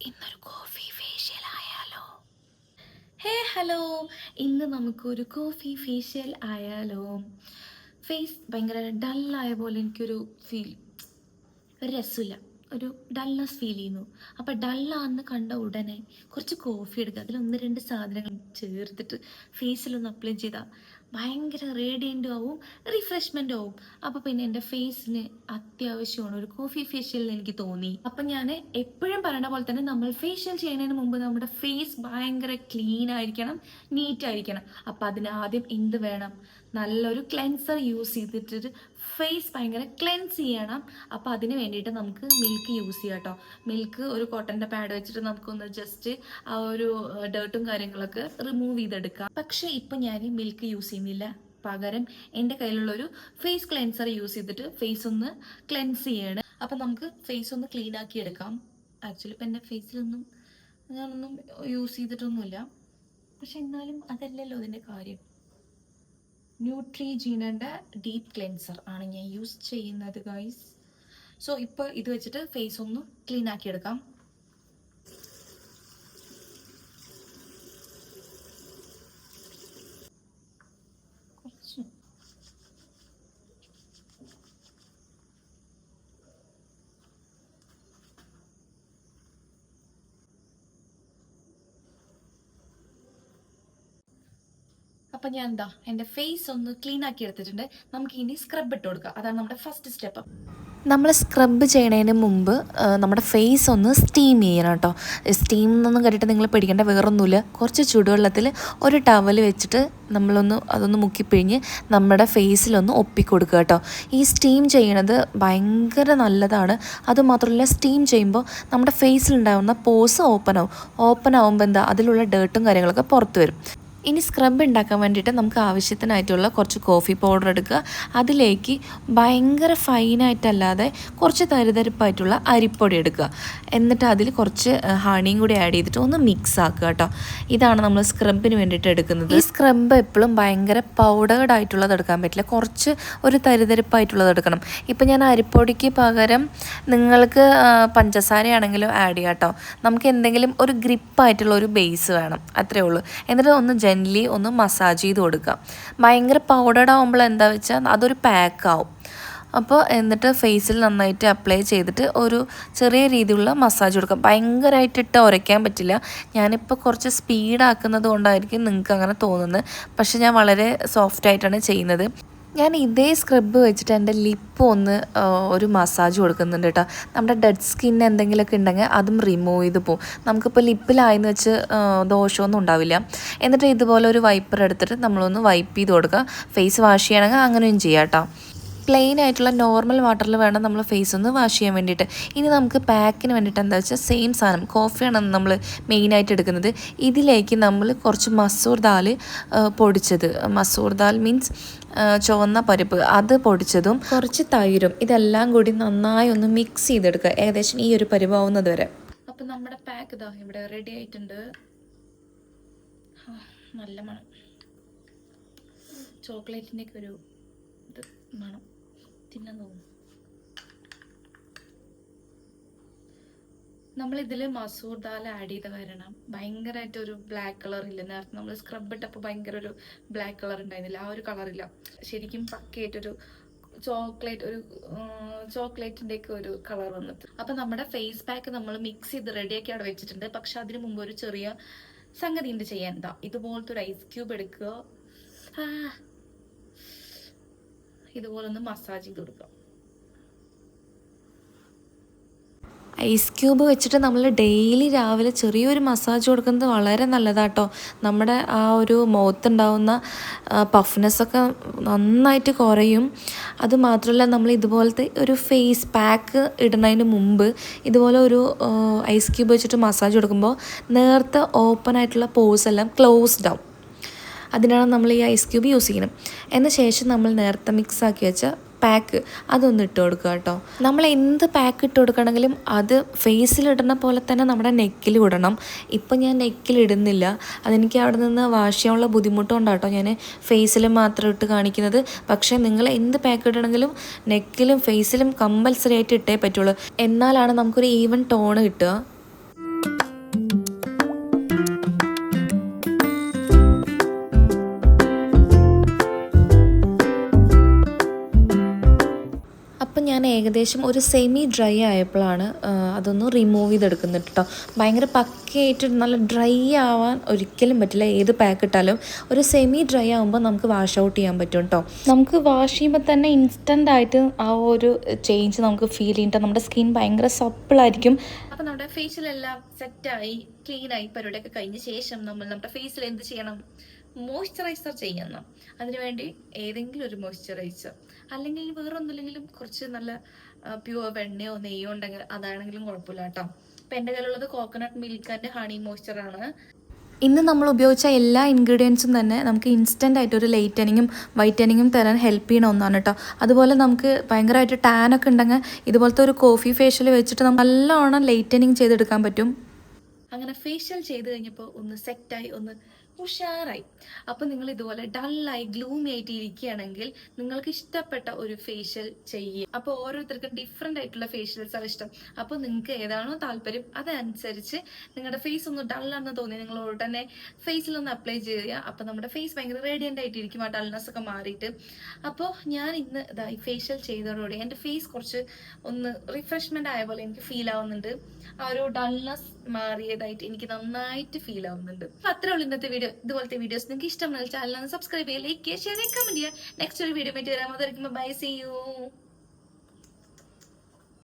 ഇന്നൊരു coffee facial ആയാലോ? Hello. ഇന്ന് നമുക്കൊരു കോഫി ഫേഷ്യൽ ആയാലോ? ഫേസ് ഭയങ്കര ഡല്ലായ പോലെ എനിക്കൊരു ഫീൽ, ഒരു രസമില്ല, ഒരു ഡൾനെസ് ഫീൽ ചെയ്യുന്നു. അപ്പം ഡല്ലാന്ന് കണ്ട ഉടനെ കുറച്ച് കോഫി എടുക്കുക, അതിൽ ഒന്ന് രണ്ട് സാധനങ്ങൾ ചേർത്തിട്ട് ഫേസിലൊന്ന് അപ്ലൈ ചെയ്താൽ ഭയങ്കര റേഡിയൻറ്റും ആവും, റിഫ്രഷ്മെൻറ്റും ആവും. അപ്പോൾ പിന്നെ എൻ്റെ ഫേസിന് അത്യാവശ്യമാണ് ഒരു കോഫി ഫേഷ്യൽ എന്ന് എനിക്ക് തോന്നി. അപ്പം ഞാൻ എപ്പോഴും പറയുന്ന പോലെ തന്നെ നമ്മൾ ഫേഷ്യൽ ചെയ്യുന്നതിന് മുമ്പ് നമ്മുടെ ഫേസ് ഭയങ്കര ക്ലീൻ ആയിരിക്കണം, നീറ്റ് ആയിരിക്കണം. അപ്പം അതിനാദ്യം എന്ത് വേണം? നല്ലൊരു ക്ലെൻസർ യൂസ് ചെയ്തിട്ട് ഫേസ് ഭയങ്കര ക്ലെൻസ് ചെയ്യണം. അപ്പോൾ അതിന് വേണ്ടിയിട്ട് നമുക്ക് മിൽക്ക് യൂസ് ചെയ്യാം കേട്ടോ. മിൽക്ക് ഒരു കോട്ടൻ്റെ പാഡ് വെച്ചിട്ട് നമുക്കൊന്ന് ജസ്റ്റ് ആ ഒരു ഡേർട്ടും കാര്യങ്ങളൊക്കെ റിമൂവ് ചെയ്തെടുക്കാം. പക്ഷേ ഇപ്പം ഞാൻ മിൽക്ക് യൂസ് ചെയ്യുന്നില്ല, പകരം എൻ്റെ കയ്യിലുള്ളൊരു ഫേസ് ക്ലെൻസർ യൂസ് ചെയ്തിട്ട് ഫേസ് ഒന്ന് ക്ലെൻസ് ചെയ്യണം. അപ്പം നമുക്ക് ഫേസ് ഒന്ന് ക്ലീൻ ആക്കി എടുക്കാം. ആക്ച്വലി ഇപ്പം എൻ്റെ ഫേസിലൊന്നും ഞാനൊന്നും യൂസ് ചെയ്തിട്ടൊന്നുമില്ല, പക്ഷെ എന്നാലും അതല്ലല്ലോ അതിൻ്റെ കാര്യം. ന്യൂട്രിജീനയുടെ ഡീപ്പ് ക്ലെൻസർ ആണ് ഞാൻ യൂസ് ചെയ്യുന്നത് ഗൈസ്. സോ ഇപ്പോൾ ഇത് വെച്ചിട്ട് ഫേസ് ഒന്ന് ക്ലീൻ ആക്കി എടുക്കാം. അപ്പം ഞാൻ എന്താ എൻ്റെ ഫേസ് ഒന്ന് ക്ലീൻ ആക്കി എടുത്തിട്ടുണ്ട്. നമുക്ക് ഇനി സ്ക്രബ് ഇട്ട് കൊടുക്കാം. അതാണ് നമ്മുടെ ഫസ്റ്റ് സ്റ്റെപ്പ്. നമ്മൾ സ്ക്രബ് ചെയ്യണതിന് മുമ്പ് നമ്മുടെ ഫേസ് ഒന്ന് സ്റ്റീം ചെയ്യണം കേട്ടോ. സ്റ്റീം എന്നൊന്നും കണ്ടിട്ട് നിങ്ങൾ പേടിക്കേണ്ട, വേറൊന്നുമില്ല. കുറച്ച് ചൂടുവെള്ളത്തിൽ ഒരു ടവൽ വെച്ചിട്ട് അതൊന്ന് മുക്കിപ്പിഴിഞ്ഞ് നമ്മുടെ ഫേസിലൊന്ന് ഒപ്പിക്കൊടുക്കുക കേട്ടോ. ഈ സ്റ്റീം ചെയ്യണത് ഭയങ്കര നല്ലതാണ്. അതുമാത്രമല്ല, സ്റ്റീം ചെയ്യുമ്പോൾ നമ്മുടെ ഫേസിലുണ്ടാകുന്ന പോസ് ഓപ്പൺ ആവുമ്പോൾ എന്താ അതിലുള്ള ഡേർട്ടും കാര്യങ്ങളൊക്കെ പുറത്ത് വരും. ഇനി സ്ക്രബ് ഉണ്ടാക്കാൻ വേണ്ടിയിട്ട് നമുക്ക് ആവശ്യത്തിനായിട്ടുള്ള കുറച്ച് കോഫി പൗഡർ എടുക്കുക. അതിലേക്ക് ഭയങ്കര ഫൈനായിട്ടല്ലാതെ കുറച്ച് തരിതരിപ്പായിട്ടുള്ള അരിപ്പൊടി എടുക്കുക. എന്നിട്ട് അതിൽ കുറച്ച് ഹണിയും കൂടി ആഡ് ചെയ്തിട്ട് ഒന്ന് മിക്സ് ആക്കുക കേട്ടോ. ഇതാണ് നമ്മൾ സ്ക്രബിന് വേണ്ടിയിട്ട് എടുക്കുന്നത്. ഈ സ്ക്രബ് എപ്പോഴും ഭയങ്കര പൗഡേർഡ് ആയിട്ടുള്ളത് എടുക്കാൻ പറ്റില്ല, കുറച്ച് ഒരു തരിതരിപ്പായിട്ടുള്ളത് എടുക്കണം. ഇപ്പം ഞാൻ അരിപ്പൊടിക്ക് പകരം നിങ്ങൾക്ക് പഞ്ചസാരയാണെങ്കിലും ആഡ് ചെയ്യാം കേട്ടോ. നമുക്ക് എന്തെങ്കിലും ഒരു ഗ്രിപ്പായിട്ടുള്ള ഒരു ബേസ് വേണം, അത്രേ ഉള്ളൂ. എന്നിട്ട് ഒന്ന് ജെന്റ്ലി ഒന്ന് മസാജ് ചെയ്ത് കൊടുക്കുക. ഭയങ്കര പൗഡർഡ് ആകുമ്പോൾ എന്താ വെച്ചാൽ അതൊരു പാക്കാവും. അപ്പോൾ എന്നിട്ട് ഫേസിൽ നന്നായിട്ട് അപ്ലൈ ചെയ്തിട്ട് ഒരു ചെറിയ രീതിയിലുള്ള മസാജ് കൊടുക്കാം. ഭയങ്കരമായിട്ടിട്ട് ഉരയ്ക്കാൻ പറ്റില്ല. ഞാനിപ്പോൾ കുറച്ച് സ്പീഡാക്കുന്നത് കൊണ്ടായിരിക്കും നിങ്ങൾക്ക് അങ്ങനെ തോന്നുന്നത്, പക്ഷെ ഞാൻ വളരെ സോഫ്റ്റായിട്ടാണ് ചെയ്യുന്നത്. ഞാൻ ഇതേ സ്ക്രബ് വെച്ചിട്ട് എൻ്റെ ലിപ്പ് ഒന്ന് ഒരു മസാജ് കൊടുക്കുന്നുണ്ട് കേട്ടോ. നമ്മുടെ ഡെഡ് സ്കിൻ എന്തെങ്കിലുമൊക്കെ ഉണ്ടെങ്കിൽ അതും റിമൂവ് ചെയ്ത് പോകും. നമുക്കിപ്പോൾ ലിപ്പിലായെന്ന് വെച്ച് ദോഷമൊന്നും ഉണ്ടാവില്ല. എന്നിട്ട് ഇതുപോലെ ഒരു വൈപ്പർ എടുത്തിട്ട് നമ്മളൊന്ന് വൈപ്പ് ചെയ്ത് കൊടുക്കുക. ഫേസ് വാഷ് ചെയ്യണമെങ്കിൽ അങ്ങനെയും ചെയ്യാം കേട്ടോ. പ്ലെയിൻ ആയിട്ടുള്ള നോർമൽ വാട്ടറിൽ വേണം നമ്മൾ ഫേസ് ഒന്ന് വാഷ് ചെയ്യാൻ വേണ്ടിയിട്ട്. ഇനി നമുക്ക് പാക്കിന് വേണ്ടിയിട്ട് എന്താ വെച്ചാൽ സെയിം സാധനം കോഫിയാണ് നമ്മൾ മെയിനായിട്ട് എടുക്കുന്നത്. ഇതിലേക്ക് നമ്മൾ കുറച്ച് മസൂർ ദാൽ പൊടിച്ചത്, മസൂർ ദാൽ മീൻസ് ചുവന്ന പരിപ്പ്, അത് പൊടിച്ചതും കുറച്ച് തൈരും, ഇതെല്ലാം കൂടി നന്നായി ഒന്ന് മിക്സ് ചെയ്തെടുക്കുക, ഏകദേശം ഈ ഒരു പരിവാവുന്നത് വരെ. അപ്പം നമ്മുടെ പാക്ക് ഇതാ ഇവിടെ റെഡി ആയിട്ടുണ്ട്. നല്ല മണം, ചോക്ലേറ്റിൻ്റെ ഒക്കെ ഒരു ഇത് മണം, തിന്നാൻ തോന്നും. നമ്മളിതിൽ മസൂർ ദാൽ ആഡ് ചെയ്ത് വരണം. ഭയങ്കരമായിട്ടൊരു ബ്ലാക്ക് കളർ ഇല്ല. നേരത്തെ നമ്മൾ സ്ക്രബ് ഇട്ടപ്പോൾ ഭയങ്കര ഒരു ബ്ലാക്ക് കളർ ഉണ്ടായിരുന്നില്ല, ആ ഒരു കളറില്ല. ശരിക്കും പക്കയായിട്ടൊരു ചോക്ലേറ്റിൻ്റെ ഒക്കെ ഒരു കളർ വന്നിട്ട്. അപ്പം നമ്മുടെ ഫേസ് പാക്ക് നമ്മൾ മിക്സ് ചെയ്ത് റെഡിയാക്കി അവിടെ വെച്ചിട്ടുണ്ട്. പക്ഷെ അതിന് മുമ്പ് ഒരു ചെറിയ സംഗതി ഉണ്ട് ചെയ്യാൻ. എന്താ, ഇതുപോലത്തെ ഒരു ഐസ് ക്യൂബ് എടുക്കുക, ഇതുപോലെ ഒന്ന് മസാജ് ചെയ്ത് കൊടുക്കുക. ഐസ് ക്യൂബ് വെച്ചിട്ട് നമ്മൾ ഡെയിലി രാവിലെ ചെറിയൊരു മസാജ് കൊടുക്കുന്നത് വളരെ നല്ലതാട്ടോ. നമ്മുടെ ആ ഒരു മുഖത്തുണ്ടാവുന്ന പഫ്നെസ്സൊക്കെ നന്നായിട്ട് കുറയും. അതുമാത്രമല്ല, നമ്മൾ ഇതുപോലത്തെ ഒരു ഫേസ് പാക്ക് ഇടുന്നതിന് മുമ്പ് ഇതുപോലെ ഒരു ഐസ് ക്യൂബ് വെച്ചിട്ട് മസാജ് കൊടുക്കുമ്പോൾ നേരത്തെ ഓപ്പൺ ആയിട്ടുള്ള പോഴ്സ് എല്ലാം ക്ലോസ്ഡ് ആവും. അതിനാണ് നമ്മൾ ഈ ഐസ് ക്യൂബ് യൂസ് ചെയ്യണം. എന്ന ശേഷം നമ്മൾ നേരത്തെ മിക്സ് ആക്കി വെച്ച പാക്ക് അതൊന്ന് ഇട്ട് കൊടുക്കുക കേട്ടോ. നമ്മൾ എന്ത് പാക്ക് ഇട്ട് കൊടുക്കണമെങ്കിലും അത് ഫേസിലിടുന്ന പോലെ തന്നെ നമ്മുടെ നെക്കിൽ ഇടണം. ഇപ്പം ഞാൻ നെക്കിൽ ഇടുന്നില്ല, അതെനിക്ക് അവിടെ നിന്ന് വാഷ് ചെയ്യാനുള്ള ബുദ്ധിമുട്ടുകൊണ്ടാട്ടോ ഞാൻ ഫേസിൽ മാത്രം ഇട്ട് കാണിക്കുന്നത്. പക്ഷേ നിങ്ങൾ എന്ത് പാക്ക് ഇടണമെങ്കിലും നെക്കിലും ഫേസിലും കമ്പൽസറി ആയിട്ട് ഇട്ടേ പറ്റുള്ളൂ. എന്നാലാണ് നമുക്കൊരു ഈവൻ ടോണ് കിട്ടുക. ഏകദേശം ഒരു സെമി ഡ്രൈ ആയപ്പോഴാണ് അതൊന്ന് റിമൂവ് ചെയ്തെടുക്കുന്നത് കേട്ടോ. ഭയങ്കര പക്കയായിട്ട് നല്ല ഡ്രൈ ആവാൻ ഒരിക്കലും പറ്റില്ല, ഏത് പാക്ക് ഇട്ടാലും. ഒരു സെമി ഡ്രൈ ആകുമ്പോൾ നമുക്ക് വാഷ് ഔട്ട് ചെയ്യാൻ പറ്റും കേട്ടോ. നമുക്ക് വാഷ് ചെയ്യുമ്പോൾ തന്നെ ഇൻസ്റ്റൻ്റ് ആയിട്ട് ആ ഒരു ചേഞ്ച് നമുക്ക് ഫീൽ ചെയ്തിട്ട് നമ്മുടെ സ്കിൻ ഭയങ്കര സപ്പിളായിരിക്കും. അപ്പോൾ നമ്മുടെ ഫേഷ്യലെല്ലാം സെറ്റായി ക്ലീനായി പരിപാടിയൊക്കെ കഴിഞ്ഞ ശേഷം നമ്മൾ നമ്മുടെ ഫേസിൽ എന്ത് ചെയ്യണം? മോയ്സ്ചറൈസർ ചെയ്യണം. അതിനുവേണ്ടി ഏതെങ്കിലും ഒരു മോയ്സ്ചറൈസർ, അല്ലെങ്കിൽ വേറൊന്നുമില്ലെങ്കിലും കുറച്ച് നല്ല പ്യുവർ വെണ്ണയോ നെയ്യോ ഉണ്ടെങ്കിൽ അതാണെങ്കിലും കുഴപ്പമില്ല കേട്ടോ. അപ്പം എൻ്റെ കയ്യിലുള്ളത് കോക്കനട്ട് മിൽക്ക് ആൻഡ് ഹണി മോയ്സ്ചറാണ്. ഇന്ന് നമ്മൾ ഉപയോഗിച്ച എല്ലാ ഇൻഗ്രീഡിയൻസും തന്നെ നമുക്ക് ഇൻസ്റ്റൻ്റ് ആയിട്ട് ഒരു ലൈറ്റനിങ്ങും വൈറ്റനിങ്ങും തരാൻ ഹെൽപ്പ് ചെയ്യണ ഒന്നാണ് കേട്ടോ. അതുപോലെ നമുക്ക് ഭയങ്കരമായിട്ട് ടാനൊക്കെ ഉണ്ടെങ്കിൽ ഇതുപോലത്തെ ഒരു കോഫി ഫേഷ്യൽ വെച്ചിട്ട് നമുക്ക് നല്ലോണം ലൈറ്റനിങ് ചെയ്തെടുക്കാൻ പറ്റും. അങ്ങനെ ഫേഷ്യൽ ചെയ്ത് കഴിഞ്ഞപ്പോൾ ഒന്ന് സെറ്റായി, ഒന്ന് ഉഷാറായി. അപ്പോൾ നിങ്ങൾ ഇതുപോലെ ഡള്ളായി ഗ്ലൂമി ആയിട്ട് ഇരിക്കുകയാണെങ്കിൽ നിങ്ങൾക്ക് ഇഷ്ടപ്പെട്ട ഒരു ഫേഷ്യൽ ചെയ്യുക. അപ്പോൾ ഓരോരുത്തർക്കും ഡിഫറെൻ്റ് ആയിട്ടുള്ള ഫേഷ്യൽസ് ആണ് ഇഷ്ടം. അപ്പോൾ നിങ്ങൾക്ക് ഏതാണോ താല്പര്യം അതനുസരിച്ച് നിങ്ങളുടെ ഫേസ് ഒന്ന് ഡള്ളാണെന്ന് തോന്നി നിങ്ങൾ ഉടനെ ഫേസിലൊന്ന് അപ്ലൈ ചെയ്യുക. അപ്പോൾ നമ്മുടെ ഫേസ് ഭയങ്കര റേഡിയൻ്റ് ആയിട്ടിരിക്കും, ആ ഡൾനെസ് ഒക്കെ മാറിയിട്ട്. അപ്പോൾ ഞാൻ ഇന്ന് ഇതായി ഫേഷ്യൽ ചെയ്തതോടുകൂടി എൻ്റെ ഫേസ് കുറച്ച് ഒന്ന് റിഫ്രഷ്മെൻ്റ് ആയ പോലെ എനിക്ക് ഫീൽ ആവുന്നുണ്ട്. ആ ഒരു ഡൾനെസ് മാറിയതായിട്ട് എനിക്ക് നന്നായിട്ട് ഫീൽ ആവുന്നുണ്ട്. അപ്പോൾ അത്രേ ഉള്ളൂ ഇന്നത്തെ വീഡിയോ. ഇതുപോലത്തെ വീഡിയോസ് നിങ്ങൾക്ക് ഇഷ്ടമെന്നാൽ ചാനൽ സബ്സ്ക്രൈബ് ചെയ്യുക, ലൈക്ക് ചെയ്യുക, ഷെയർ ചെയ്യുക, കമന്റ് ചെയ്യുക. നെക്സ്റ്റ് ഒരു വീഡിയോ പറ്റി വരാം. അതായിരിക്കും ബൈ, സീ യു.